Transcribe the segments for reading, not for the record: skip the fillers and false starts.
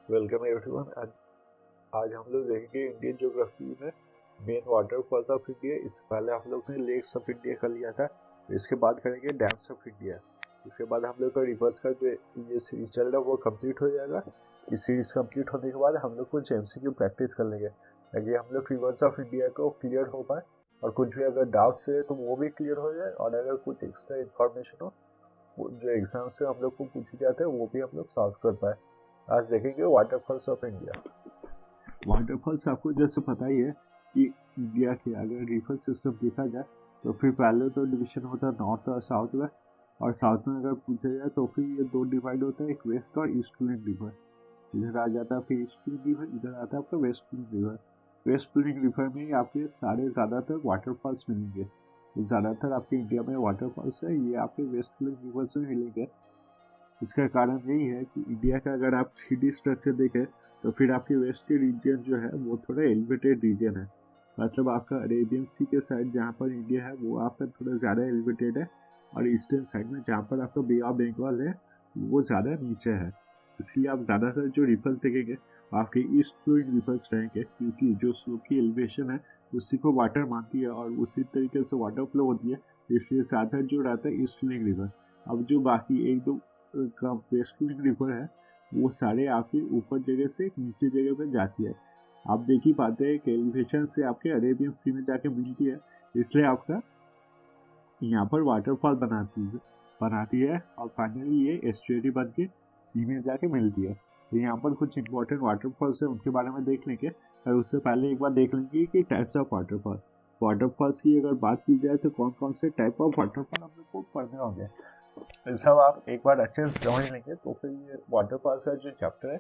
Welcome everyone. आज हम लोग देखेंगे इंडियन ज्योग्राफी में मेन वाटरफॉल्स ऑफ इंडिया। इससे पहले हम लोग ने लेक्स ऑफ इंडिया कर लिया था। इसके बाद करेंगे डैम्स ऑफ इंडिया। इसके बाद हम लोग का रिवर्स का जो ये सीरीज चल रहा है वो कंप्लीट हो जाएगा। इस सीरीज कंप्लीट होने के बाद हम लोग कुछ एमसीक्यू प्रैक्टिस कर लेंगे ताकि हम लोग रिवर्स ऑफ इंडिया को क्लियर हो पाए, और कुछ भी अगर डाउट्स है तो वो भी क्लियर हो जाए, और अगर कुछ एक्स्ट्रा इन्फॉर्मेशन हो जो एग्जाम से हम लोग को पूछी जाते हैं वो भी हम लोग सॉल्व कर पाए। आज देखेंगे वाटरफॉल्स ऑफ इंडिया। वाटरफॉल्स आपको जैसे पता ही है कि इंडिया के अगर रिवर सिस्टम देखा जाए तो फिर पहले तो डिवीजन होता है नॉर्थ और साउथ में, और साउथ में अगर पूछा जाए तो फिर ये दो डिवाइड होता है, एक वेस्ट और ईस्ट प्लेन रिवर। इधर आ जाता है फिर ईस्ट प्लेन रिवर, इधर आता है आपका west plain river. West plain river में ही आपके सारे ज़्यादातर वाटरफॉल्स मिलेंगे। ज़्यादातर आपके इंडिया में वाटरफॉल्स है ये आपके वेस्ट प्लेन रिवर से मिलेंगे। इसका कारण यही है कि इंडिया का अगर आप 3D स्ट्रक्चर देखें तो फिर आपके वेस्ट के रीजन जो है वो थोड़ा एलिवेटेड रीजन है। मतलब आपका अरेबियन सी के साइड जहाँ पर इंडिया है वो आपका थोड़ा ज़्यादा एलिवेटेड है, और ईस्टर्न साइड में जहाँ पर आपका बे ऑफ बंगाल है वो ज़्यादा नीचे है। इसलिए आप ज़्यादातर जो रिवर्स देखेंगे आपके ईस्ट फ्लोइंग रिवर्स रहेंगे, क्योंकि जो स्लोप की एलिवेशन है उसी को वाटर मानती है और उसी तरीके से वाटर फ्लो होती है, इसलिए ज़्यादा जो रहता है ईस्ट फ्लोइंग रिवर। अब जो बाकी एक दो का वेस्ट फ्लोइंग रिवर है वो सारे आपके ऊपर जगह से नीचे जगह पर जाती है। आप देख ही पाते हैं कि एलिवेशन से आपके अरेबियन सी में जाके मिलती है, इसलिए आपका यहाँ पर वाटरफॉल बनाती है और फाइनली ये एस्चुअरी बन के सी में जाके मिलती है। तो यहाँ पर कुछ इंपॉर्टेंट वाटरफॉल्स है उनके बारे में देख लेंगे, और उससे पहले एक बार देख लेंगे कि टाइप्स ऑफ वाटरफॉल्स की अगर बात की जाए तो कौन कौन से टाइप ऑफ वाटरफॉल हम लोग को पढ़ने होंगे। तो सब आप एक बार अच्छे से समझ लेंगे तो फिर ये वाटरफॉल्स का जो चैप्टर है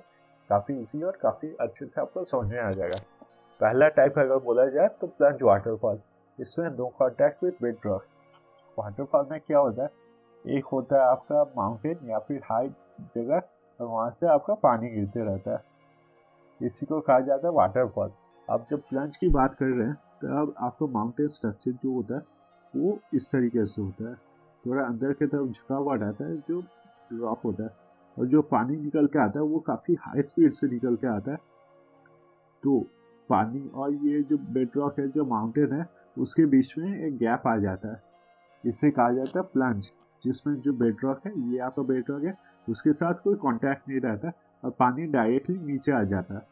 काफ़ी इजी और काफ़ी अच्छे से आपको समझ में आ जाएगा। पहला टाइप अगर बोला जाए तो प्लंज वाटरफॉल। इसमें no contact with bed rock. Waterfall में क्या होता है, एक होता है आपका माउंटेन या फिर हाई जगह और वहाँ से आपका पानी गिरते रहता है, इसी को कहा जाता है वाटरफॉल। अब जब प्लंज की बात कर रहे हैं तब आपका माउंटेन स्ट्रक्चर जो होता है वो इस तरीके से होता है, थोड़ा अंदर की तरफ झुका हुआ रहता है जो रॉक होता है, और जो पानी निकल के आता है वो काफ़ी हाई स्पीड से निकल के आता है। तो पानी और ये जो बेड रॉक है जो माउंटेन है उसके बीच में एक गैप आ जाता है, इसे कहा जाता है प्लंज, जिसमें जो बेड रॉक है ये आपका बेड रॉक है उसके साथ कोई कांटेक्ट नहीं रहता और पानी डायरेक्टली नीचे आ जाता है।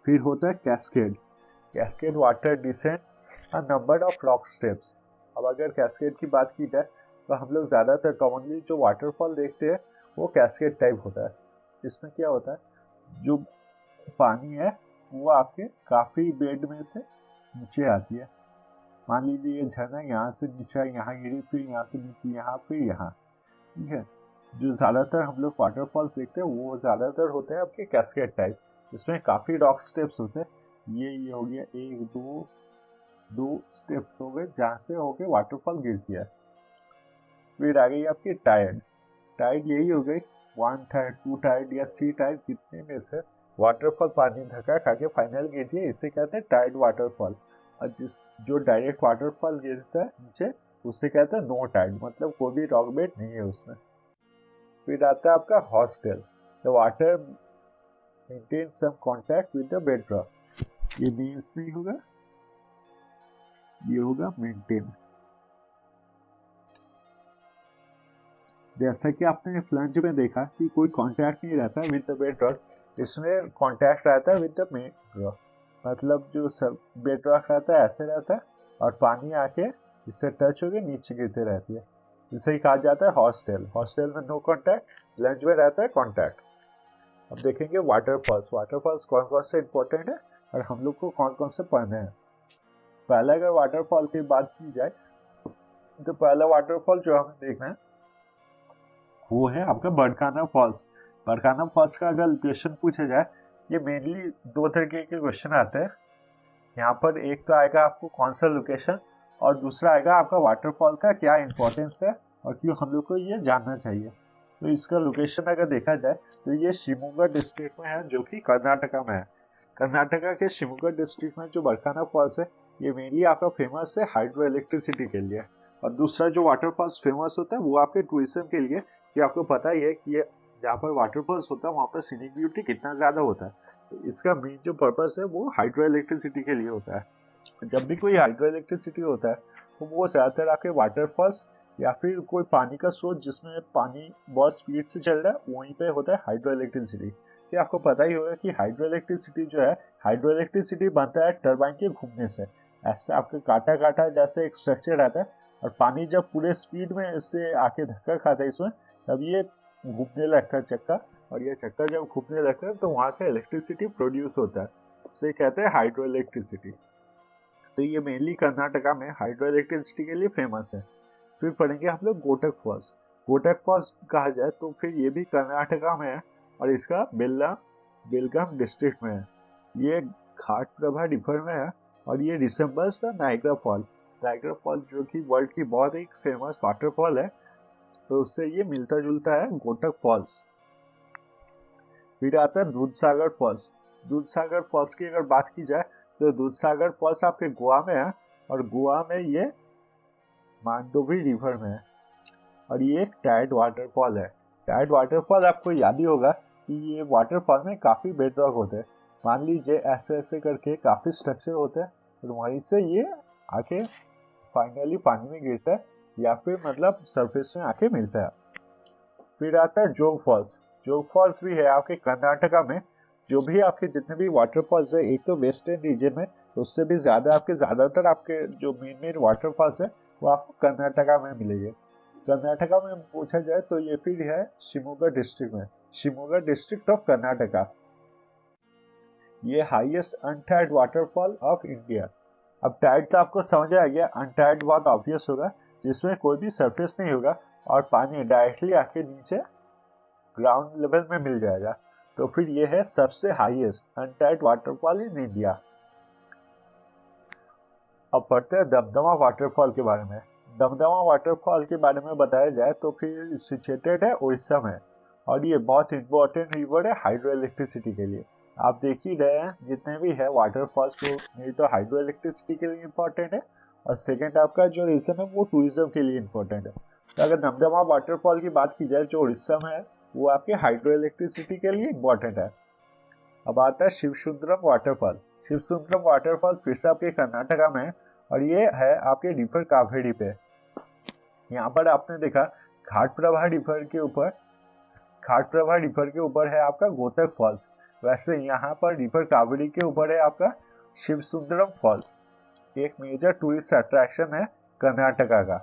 फिर होता है cascade. Cascade water descends a number of rock steps. अब अगर कैस्केड की बात की जाए तो हम लोग ज़्यादातर कॉमनली जो वाटरफॉल देखते हैं वो कैस्केड टाइप होता है। इसमें क्या होता है, जो पानी है वो आपके काफ़ी बेड में से नीचे आती है। मान लीजिए ये झरना यहाँ से नीचे यहाँ गिरी, फिर यहाँ से नीचे यहाँ, फिर यहाँ, ठीक है। जो ज़्यादातर हम लोग वाटरफॉल्स देखते हैं वो ज़्यादातर होते हैं आपके कैस्केड टाइप। इसमें काफ़ी रॉक स्टेप्स होते हैं। ये हो गया एक दो स्टेप्स हो गए जहाँ से होके वाटरफॉल गिरती है। फिर आ गई आपकी टाइड। टाइड यही हो गई 1 टाइड 2 टाइड या 3 टाइड, कितने में से वाटरफॉल पानी धक्का खा के फाइनल गिरती है, इसे कहते हैं टाइड वाटरफॉल। और जो डायरेक्ट वाटरफॉल गिरता है नीचे उसे कहते हैं नो टाइड, मतलब कोई भी रॉक बेड नहीं है उसमें। फिर आता है आपका horsetail. The water maintain some contact with the bedrock. ये मीन्स नहीं होगा, ये होगा मेंटेन। जैसा कि आपने फ्लंज में देखा कि कोई कांटेक्ट नहीं रहता विद द बेडरॉक, इसमें कांटेक्ट रहता है विद द बेडरॉक। मतलब जो सब बेडरॉक रहता है ऐसे रहता है और पानी आके इससे टच होके नीचे गिरते रहती है, इसे ही कहा जाता है हॉस्टेल। हॉस्टेल में नो कांटेक्ट, प्लंज में रहता है कांटेक्ट। अब देखेंगे वाटरफॉल्स कौन कौन से इंपॉर्टेंट है और हम लोग को कौन कौन से पढ़ने हैं। पहले अगर वाटरफॉल की बात की जाए तो पहला वाटरफॉल जो हमें देखना है वो है आपका बरकाना फॉल्स। बरकाना फॉल्स का अगर क्वेश्चन पूछा जाए, ये मेनली दो तरीके के क्वेश्चन आते हैं यहाँ पर। एक तो आएगा आपको कौन सा लोकेशन, और दूसरा आएगा आपका वाटरफॉल का क्या इंपॉर्टेंस है और क्यों हम लोग को ये जानना चाहिए। तो इसका लोकेशन अगर देखा जाए तो ये शिवमोगा डिस्ट्रिक्ट में है, जो कि कर्नाटका में है। कर्नाटका के शिवमोगा डिस्ट्रिक्ट में जो बरकाना फॉल्स है ये मेनली आपका फेमस है हाइड्रो इलेक्ट्रिसिटी के लिए, और दूसरा जो वाटरफॉल्स फेमस होता है वो आपके टूरिज्म के लिए, कि आपको पता ही है कि ये जहाँ पर वाटरफॉल्स होता है वहाँ पर सीनिक ब्यूटी कितना ज़्यादा होता है। तो इसका मेन जो पर्पस है वो हाइड्रो इलेक्ट्रिसिटी के लिए होता है। जब भी कोई हाइड्रो इलेक्ट्रिसिटी होता है तो वो ज़्यादातर आपके वाटरफॉल्स या फिर कोई पानी का स्रोत जिसमें पानी बहुत स्पीड से चल रहा है वहीं पे होता है हाइड्रो इलेक्ट्रिसिटी। कि आपको पता ही होगा कि हाइड्रो इलेक्ट्रिसिटी जो है, हाइड्रो इलेक्ट्रिसिटी बनता है टरबाइन के घूमने से। ऐसे आपके काटा काटा जैसे एक स्ट्रक्चर रहता है और पानी जब पूरे स्पीड में इससे आके धक्का खाता है इसमें, तब ये घूमने लगता है चक्का, और ये चक्का जब घूमने लगता है तो वहाँ से इलेक्ट्रिसिटी प्रोड्यूस होता है। तो ये कहते हैं हाइड्रो इलेक्ट्रिसिटी। तो ये मेनली कर्नाटका में हाइड्रो इलेक्ट्रिसिटी के लिए फेमस है। फिर पढ़ेंगे हम लोग गोटक फॉल्स। गोटक फॉल्स कहा जाए तो फिर ये भी कर्नाटका में है और इसका बेलगाम डिस्ट्रिक्ट में है। ये घाट प्रभा रिवर में है और ये resembles the Niagara fall. Niagara fall जो कि वर्ल्ड की बहुत ही फेमस वाटरफॉल है, तो उससे ये मिलता जुलता है गोटक फॉल्स। फिर आता है दूधसागर फॉल्स। दूधसागर फॉल्स की अगर बात की जाए तो दूधसागर फॉल्स आपके गोवा में है और गोवा में ये मांडोवी रिवर में है और ये एक टाइड वाटरफॉल है। टाइड वाटरफॉल आपको याद ही होगा कि ये वाटरफॉल में काफ़ी बेडरॉक होते हैं। मान लीजिए ऐसे ऐसे करके काफ़ी स्ट्रक्चर होते हैं और वहीं से ये आके फाइनली पानी में गिरता है या फिर मतलब सरफेस में आके मिलता है। फिर आता है जोग फॉल्स। जोग फॉल्स भी है आपके कर्नाटका में। जो भी आपके जितने भी वाटरफॉल्स है, एक तो वेस्टर्न रीजन में, उससे भी ज़्यादा आपके ज़्यादातर आपके जो मेन वाटरफॉल्स है वो आपको कर्नाटका में मिलेंगे। कर्नाटका में पूछा जाए तो ये फिर है शिमोगा डिस्ट्रिक्ट में, शिमोगा डिस्ट्रिक्ट ऑफ कर्नाटका। ये highest untied waterfall of India. अब टाइड तो आपको समझ आ गया, अनटाइड बहुत ऑब्वियस होगा, जिसमें कोई भी सरफेस नहीं होगा और पानी डायरेक्टली आके नीचे ग्राउंड लेवल में मिल जाएगा। तो फिर ये है सबसे highest untied waterfall in India. अब पढ़ते हैं दमदमा वाटरफॉल के बारे में। दमदमा वाटरफॉल के बारे में बताया जाए तो फिर सिचुएटेड है उड़ीसा में और ये बहुत इंपॉर्टेंट रिवर है हाइड्रो इलेक्ट्रिसिटी के लिए। आप देख ही रहे हैं जितने भी है वाटरफॉल्स को, नहीं तो हाइड्रो इलेक्ट्रिसिटी के लिए इम्पोर्टेंट है और सेकेंड आपका जो रीजन है वो टूरिज्म के लिए इम्पोर्टेंट है। तो अगर दमदमा वाटरफॉल की बात की जाए जो उड़ीसा में है, वो आपके हाइड्रो इलेक्ट्रिसिटी के लिए इम्पोर्टेंट है। अब आता है शिवसुंदरम वाटरफॉल। शिवसुंदरम वाटरफॉल फिर से आपके कर्नाटका में है और ये है आपके रिवर कावेरी पे। यहाँ पर आपने देखा घाट प्रभा रिवर के ऊपर है आपका गोतक फॉल्स। वैसे यहाँ पर रिवर कावेरी के ऊपर है आपका शिवसुंदरम फॉल्स। एक मेजर टूरिस्ट अट्रैक्शन है कर्नाटका का।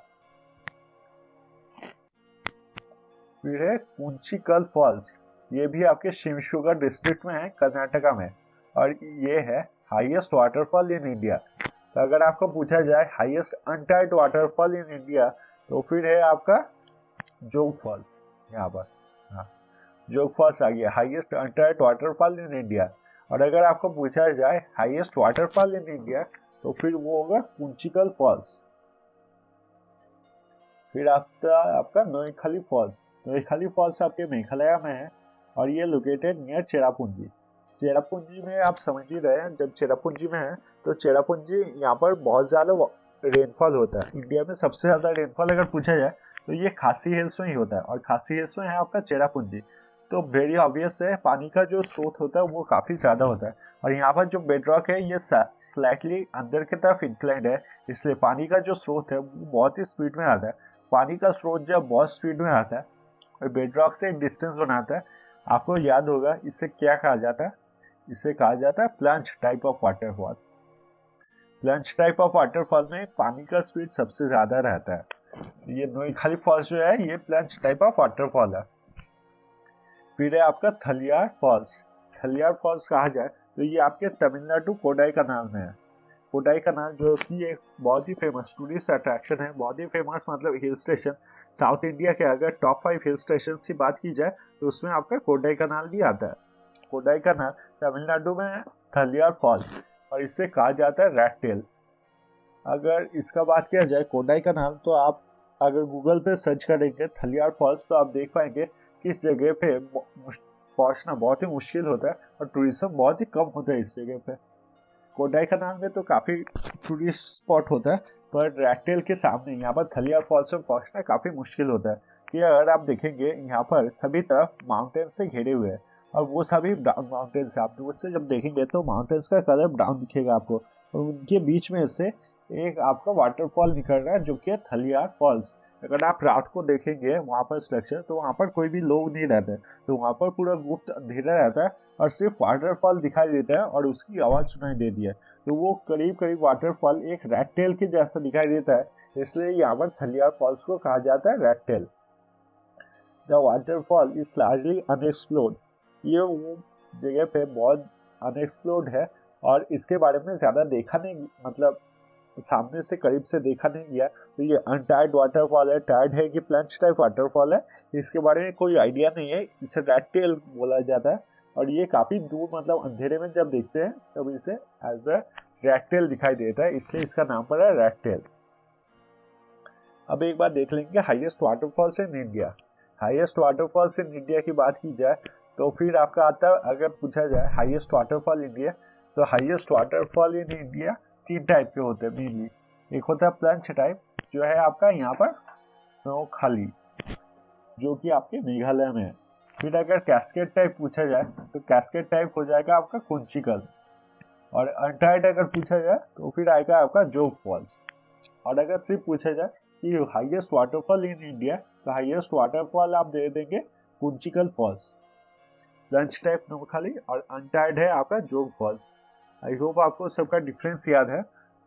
फिर है कुंचिकल फॉल्स। ये भी आपके शिवमोगा डिस्ट्रिक्ट में है कर्नाटका में और ये है हाईएस्ट वाटरफॉल इन इंडिया। तो अगर आपको पूछा जाए highest untied waterfall in India तो फिर है आपका जोग फॉल्स। यहाँ पर हाँ, जोग फॉल्स आ गया highest untied waterfall in India. और अगर आपको पूछा जाए हाईएस्ट वाटरफॉल इन इंडिया तो फिर वो होगा कुंचिकल फॉल्स। फिर आपका नोईखाली फॉल्स। नोईखाली फॉल्स आपके मेघालय में है और ये लोकेटेड नियर चेरापूंजी। चेरापूंजी में आप समझ ही रहे हैं, जब चेरापूंजी में है तो चेरापूंजी यहाँ पर बहुत ज़्यादा रेनफॉल होता है। इंडिया में सबसे ज़्यादा रेनफॉल अगर पूछा जाए तो ये खासी हिल्स में ही होता है और खासी हिल्स में है आपका चेरापूंजी। तो वेरी ऑब्वियस है पानी का जो स्रोत होता है वो काफ़ी ज़्यादा होता है और यहाँ पर जो बेडरॉक है ये स्लाइटली अंदर की तरफ इंक्लाइंड है, इसलिए पानी का जो स्रोत है वो बहुत ही स्पीड में आता है। पानी का स्रोत जब बहुत स्पीड में आता है और बेडरॉक से एक डिस्टेंस बनाता है, आपको याद होगा इसे क्या कहा जाता है, इसे कहा जाता है plunge type of waterfall. Plunge type of waterfall में पानी का स्पीड सबसे ज़्यादा रहता है। ये नोईखाली फॉल्स जो है ये प्लंज टाइप ऑफ वाटरफॉल है। फिर है आपका थलियार फॉल्स। थलियार फॉल्स कहा जाए तो ये आपके तमिलनाडु कोडाईकनाल में है। कोडाईकनाल जो कि एक बहुत ही फेमस टूरिस्ट अट्रैक्शन है, बहुत ही फेमस मतलब हिल स्टेशन। साउथ इंडिया के अगर टॉप 5 हिल स्टेशन की बात की जाए तो उसमें आपका कोडाईकनाल भी आता है। कोडाईकनाल तमिलनाडु में है थलियार फॉल्स और इससे कहा जाता है रैट टेल। अगर इसका बात किया जाए कोडाईकनाल तो आप अगर गूगल पे सर्च करेंगे थलियार फॉल्स तो आप देख पाएंगे कि इस जगह पे पहुंचना बहुत ही मुश्किल होता है और टूरिज्म बहुत ही कम होता है इस जगह पे। कोडाईकनाल में तो काफ़ी टूरिस्ट स्पॉट होता है पर रैट टेल के सामने यहाँ पर थलियार फॉल्स में पहुँचना काफ़ी मुश्किल होता है। कि अगर आप देखेंगे यहाँ पर सभी तरफ माउंटेन्स से घिरे हुए हैं और वो सभी ब्राउन माउंटेन्स है। आप दूर से जब देखेंगे तो माउंटेन्स का कलर ब्राउन दिखेगा आपको, और उनके बीच में से एक आपका वाटरफॉल निकल रहा है जो कि थलियार फॉल्स। अगर आप रात को देखेंगे वहाँ पर स्ट्रक्चर, तो वहाँ पर कोई भी लोग नहीं रहते, तो वहाँ पर पूरा गुप्त अंधेरा रहता है और सिर्फ वाटरफॉल दिखाई देता है और उसकी आवाज़ सुनाई देती है। तो वो करीब करीब वाटरफॉल एक रैट टेल के जैसा दिखाई देता है, इसलिए यहाँ पर थलियार फॉल्स को कहा जाता है rat tail. The waterfall is largely unexplored. ये वो जगह पे बहुत अनएक्सप्लोर्ड है और इसके बारे में ज़्यादा देखा नहीं, मतलब सामने से करीब से देखा नहीं गया। तो ये अनटायर्ड वाटरफॉल है, टायर्ड है कि प्लंज टाइप वाटरफॉल है, इसके बारे में कोई आइडिया नहीं है। इसे रैट टेल बोला जाता है और ये काफ़ी दूर, मतलब अंधेरे में जब देखते हैं तब इसे एज अ रैट टेल दिखाई देता है, इसलिए इसका नाम पड़ा है रैट टेल। अब एक बार देख लेंगे highest waterfalls in India. Highest waterfalls in India की बात की जाए तो फिर आपका आता है, अगर पूछा जाए हाईएस्ट वाटरफॉल इंडिया, तो highest waterfall in India 3 type के होते हैं मेनली। एक होता है प्लंज टाइप, जो है आपका यहाँ पर नोखाली, जो कि आपके मेघालय में है। फिर अगर कैस्केड टाइप पूछा जाए तो कैस्केड टाइप हो जाएगा आपका कुंचिकल, और अनटायर्ड अगर पूछा जाए तो फिर आएगा आपका जोग फॉल्स। और अगर सिर्फ पूछा जाए कि हाईएस्ट वाटरफॉल इन इंडिया, तो हाईएस्ट वाटरफॉल आप दे देंगे कुंचिकल फॉल्स, लंच टाइप नोखाली, और अनटायर्ड है आपका जोग फॉल्स। आई होप आपको सबका डिफरेंस याद है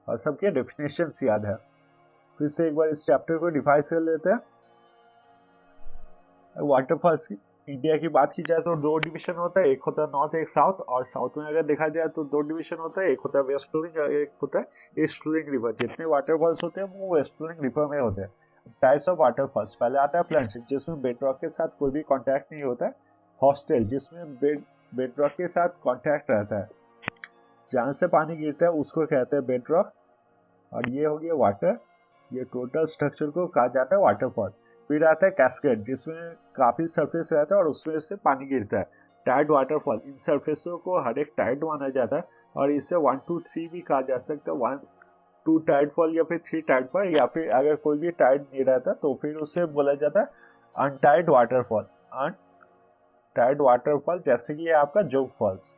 और सबके डेफिनेशंस याद है। फिर से एक बार इस चैप्टर को डिवाइड कर लेते हैं। वाटरफॉल्स की इंडिया की बात की जाए तो 2 डिवीजन होता है, एक होता है नॉर्थ, एक साउथ। और साउथ में अगर देखा जाए तो 2 डिवीजन होता है, एक होता है वेस्ट फ्लोइंग और एक होता है ईस्ट फ्लोइंग रिवर। जितने वाटरफॉल्स होते हैं वो वेस्ट फ्लोइंग रिवर में होते हैं। टाइप्स ऑफ वाटरफॉल्स, पहले आता है प्लंज, जिसमें बेडरॉक के साथ कोई भी कॉन्टैक्ट नहीं होता है। हॉस्टेल, जिसमें बेडरॉक के साथ कॉन्टैक्ट रहता है, जहाँ से पानी गिरता है उसको कहते हैं बेडरॉक। और ये हो गया वाटर, ये टोटल स्ट्रक्चर को कहा जाता है वाटरफॉल। फिर आता है कैस्केड, जिसमें काफ़ी सरफेस रहता है और उसमें से पानी गिरता है। टाइड वाटरफॉल, इन सरफेसों को हर एक टाइड माना जाता है और इसे 1 2 3 भी कहा जा सकता है। 1 2 टाइड फॉल या फिर 3 टाइड फॉल, या फिर अगर कोई भी टाइड नहीं रहता तो फिर उसे बोला जाता है अनटाइड वाटरफॉल। अनटाइड वाटरफॉल जैसे कि ये आपका जोग फॉल्स।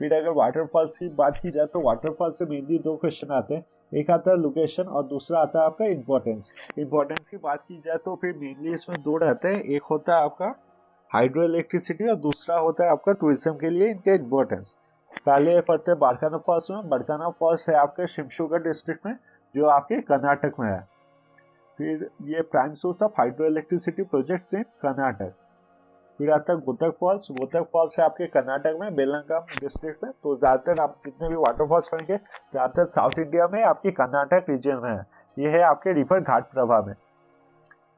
फिर अगर वाटरफॉल्स की बात की जाए तो वाटरफॉल से मेनली 2 क्वेश्चन आते हैं, एक आता है लोकेशन और दूसरा आता है आपका इम्पोर्टेंस। इम्पोर्टेंस की बात की जाए तो फिर मेनली इसमें 2 रहते हैं, एक होता है आपका हाइड्रो इलेक्ट्रिसिटी और दूसरा होता है आपका टूरिज्म के लिए इनके इम्पोर्टेंस। पहले पढ़ते हैं बारकाना फॉल्स में। बारकाना फॉल्स है आपके शिवमोगा डिस्ट्रिक्ट में, जो आपके कर्नाटक में है। फिर ये prime source of hydro electricity projects in Karnataka. फिर आता है गोतक फॉल्स। गोतक फॉल्स है आपके कर्नाटक में बेलगाम डिस्ट्रिक्ट में। तो ज़्यादातर आप जितने भी वाटरफॉल्स पढ़ेंगे ज़्यादातर साउथ इंडिया में आपके कर्नाटक रीजन में है। ये है आपके रिवर घाट प्रभा में।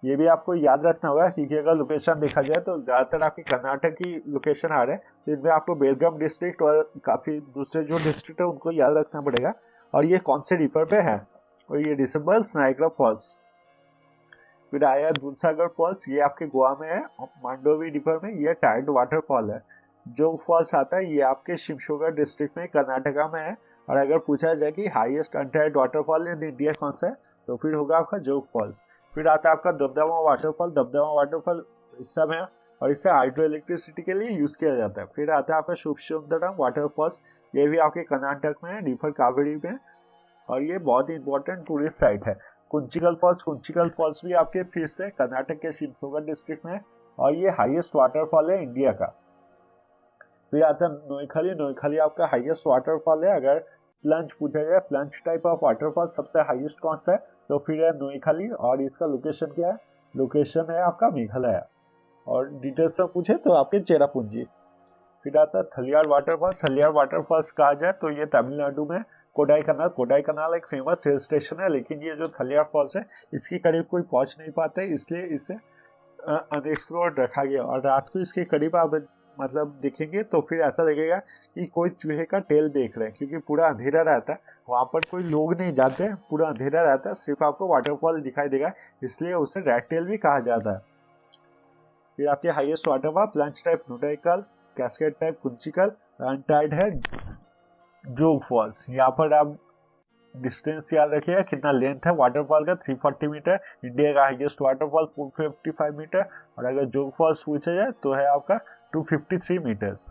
ये भी आपको याद रखना होगा क्योंकि अगर लोकेशन देखा जाए तो ज़्यादातर आपके कर्नाटक की लोकेशन आ रहे हैं, तो इनमें आपको बेलगाम डिस्ट्रिक्ट और काफ़ी दूसरे जो डिस्ट्रिक्ट है उनको याद रखना पड़ेगा। और ये कौन से रिवर पे है, और ये डिसेबल्स नायग्रा फॉल्स। फिर आया दूधसागर फॉल्स, ये आपके गोवा में है, मांडोवी रिवर में। ये टाइड वाटरफॉल है। जोग फॉल्स आता है, ये आपके शिवमोगा डिस्ट्रिक्ट में कर्नाटका में है। और अगर पूछा जाए कि highest untied waterfall in India कौन सा है, तो फिर होगा आपका जोग फॉल्स। फिर आता है आपका दबदमा वाटरफॉल। दबदमा वाटरफॉल इस सब है और इसे हाइड्रो इलेक्ट्रिसिटी के लिए यूज़ किया जाता है। फिर आता है आपका शुभसुंदरम वाटरफॉल्स, ये भी आपके कर्नाटक में है, रिवर कावेरी में, और ये बहुत ही इंपॉर्टेंट टूरिस्ट साइट है। कुंचिकल फॉल्स, कुंचिकल फॉल्स भी आपके फिर से कर्नाटक के शिवमोगा डिस्ट्रिक्ट में है और ये हाईएस्ट वाटरफॉल है इंडिया का। फिर आता है नोईखाली। नोईखाली आपका हाईएस्ट वाटरफॉल है। अगर प्लंज पूछा जाए, प्लंज टाइप ऑफ वाटरफॉल सबसे हाईएस्ट कौन सा है, तो फिर है नोईखाली। और इसका लोकेशन क्या है, लोकेशन है आपका मेघालय। और डिटेल्स में पूछे तो आपके चेरापूंजी। फिर आता है थलियार वाटरफॉल्स। थलियार वाटरफॉल्स कहा जाए तो ये तमिलनाडु में कोडाईकनाल। कोडाईकनाल एक फेमस हिल स्टेशन है, लेकिन ये जो थलियार फॉल्स है इसके करीब कोई पहुंच नहीं पाता है, इसलिए इसे अनएक्सप्लोर्ड रखा गया। और रात को इसके करीब आप मतलब देखेंगे तो फिर ऐसा लगेगा कि कोई चूहे का टेल देख रहे हैं, क्योंकि पूरा अंधेरा रहता है, वहाँ पर कोई लोग नहीं जाते, पूरा अंधेरा रहता है, सिर्फ आपको वाटरफॉल दिखाई देगा, इसलिए उसे रैट टेल भी कहा जाता है। फिर आपके हाईएस्ट वाटरफॉल प्लंज टाइप नोडाइकल, कैस्केड टाइप कुंचिकल, अनटाइड है जोग फॉल्स। यहाँ पर आप डिस्टेंस याद रखिएगा, कितना लेंथ है वाटरफॉल का 340 मीटर, इंडिया का हाईएस्ट वाटरफॉल 455 मीटर, और अगर जोग फॉल्स पूछा जाए तो है आपका 253 metres.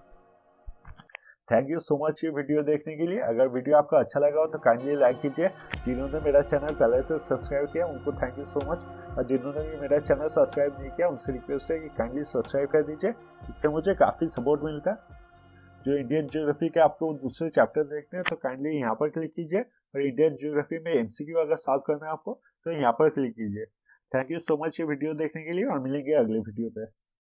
Thank you so much ये वीडियो देखने के लिए। अगर वीडियो आपका अच्छा लगा हो तो काइंडली लाइक कीजिए। जिन्होंने मेरा चैनल पहले से सब्सक्राइब किया उनको थैंक यू सो मच, और जिन्होंने भी मेरा चैनल सब्सक्राइब नहीं किया उनसे रिक्वेस्ट है कि काइंडली सब्सक्राइब कर दीजिए, इससे मुझे काफ़ी सपोर्ट मिलता है। जो इंडियन ज्योग्राफी के आपको दूसरे चैप्टर्स देखते हैं तो काइंडली यहाँ पर क्लिक कीजिए, और इंडियन ज्योग्राफी में एमसीक्यू अगर सॉल्व करना है आपको तो यहाँ पर क्लिक कीजिए। थैंक यू सो मच ये वीडियो देखने के लिए, और मिलेंगे अगले वीडियो पे।